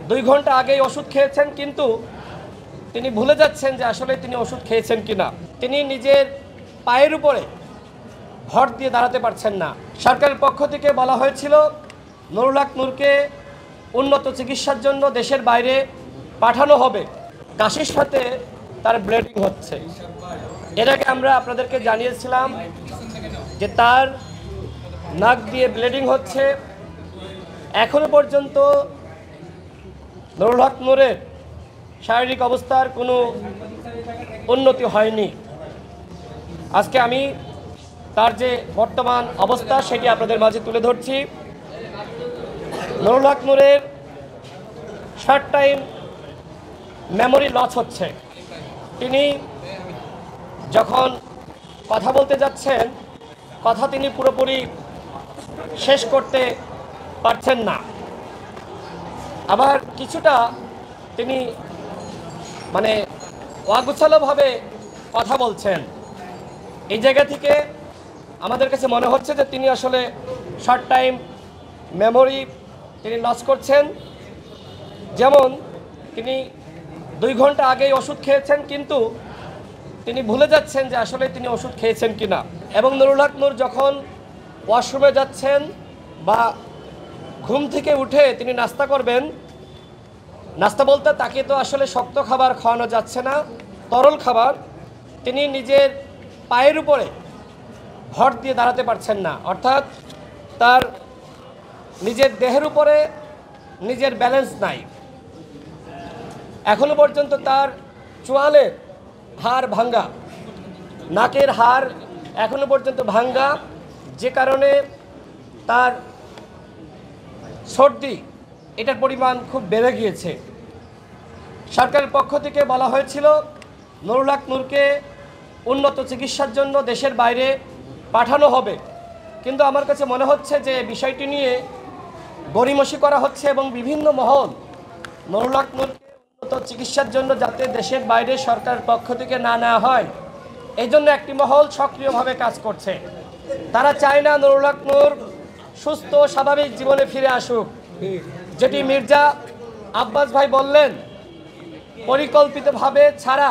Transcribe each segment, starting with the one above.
2 ঘন্টা আগেই ওষুধ খেয়েছেন, কিন্তু তিনি ভুলে যাচ্ছেন যে আসলে তিনি ওষুধ খেয়েছেন কিনা। তিনি নিজের পায়ের উপরে ভর দিয়ে দাঁড়াতে পারছেন না। সরকারের পক্ষ থেকে বলা হয়েছিল নুরুল হক নূরকে উন্নত চিকিৎসার জন্য দেশের বাইরে পাঠানো হবে। কাশির সাথে তার ব্লিডিং হচ্ছে। এর আগে আমরা আপনাদেরকে জানিয়েছিলাম যে তার নাক দিয়ে ব্লিডিং হচ্ছে। এখনো পর্যন্ত নুরুল হক নূরের শারীরিক অবস্থার কোনো উন্নতি হয়নি। আজকে আমি তার যে বর্তমান অবস্থা সেটি আপনাদের মাঝে তুলে ধরছি। নুরুল হক নূরের শর্ট টাইম মেমোরি লস হচ্ছে। তিনি যখন কথা বলতে যাচ্ছেন, কথা তিনি পুরোপুরি শেষ করতে পারছেন না। আবার কিছুটা তিনি অগোছালোভাবে কথা বলছেন। এই জায়গা থেকে আমাদের কাছে মনে হচ্ছে যে তিনি আসলে শর্ট টাইম মেমোরি তিনি লস করছেন। যেমন তিনি 2 ঘন্টা আগেই ওষুধ খেয়েছেন, কিন্তু তিনি ভুলে যাচ্ছেন যে আসলে তিনি ওষুধ খেয়েছেন কিনা। এবং নুরুল হক নূর যখন ওয়াশরুমে যাচ্ছেন বা ঘুম থেকে উঠে তিনি নাস্তা করবেন, নাস্তা বলতে তাকে তো আসলে শক্ত খাবার খাওয়ানো যাচ্ছে না, তরল খাবার। তিনি নিজের পায়ের উপরে ভর দিয়ে দাঁড়াতে পারছেন না, অর্থাৎ তার নিজের দেহের উপরে নিজের ব্যালেন্স নাই। এখনো পর্যন্ত তার চোয়ালের হাড় ভাঙ্গা, নাকের হাড় এখনো পর্যন্ত ভাঙ্গা, যে কারণে তার সর্দি এটার পরিমাণ খুব বেড়ে গিয়েছে। সরকারের পক্ষ থেকে বলা হয়েছিল নুরুল হক নূরকে উন্নত চিকিৎসার জন্য দেশের বাইরে পাঠানো হবে, কিন্তু আমার কাছে মনে হচ্ছে যে বিষয়টি নিয়ে গড়িমসি করা হচ্ছে এবং বিভিন্ন মহল নুরুল হক নূরকে উন্নত চিকিৎসার জন্য যাতে দেশের বাইরে সরকারের পক্ষ থেকে না নেওয়া হয়, এই জন্য একটি মহল সক্রিয়ভাবে কাজ করছে। তারা চায় না নুরুল হক নূর সুস্থ স্বাভাবিক জীবনে ফিরে আসুক। যেটি মির্জা আব্বাস ভাই বললেন, পরিকল্পিতভাবে ছাড়া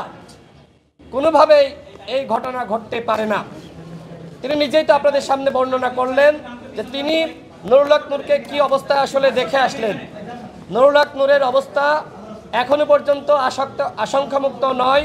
কোনোভাবেই এই ঘটনা ঘটতে পারে না। তিনি নিজেই তো আপনাদের সামনে বর্ণনা করলেন যে তিনি নুরুল হক নূরকে কী অবস্থায় আসলে দেখে আসলেন। নুরুল হক নূরের অবস্থা এখনো পর্যন্ত আশঙ্কামুক্ত নয়।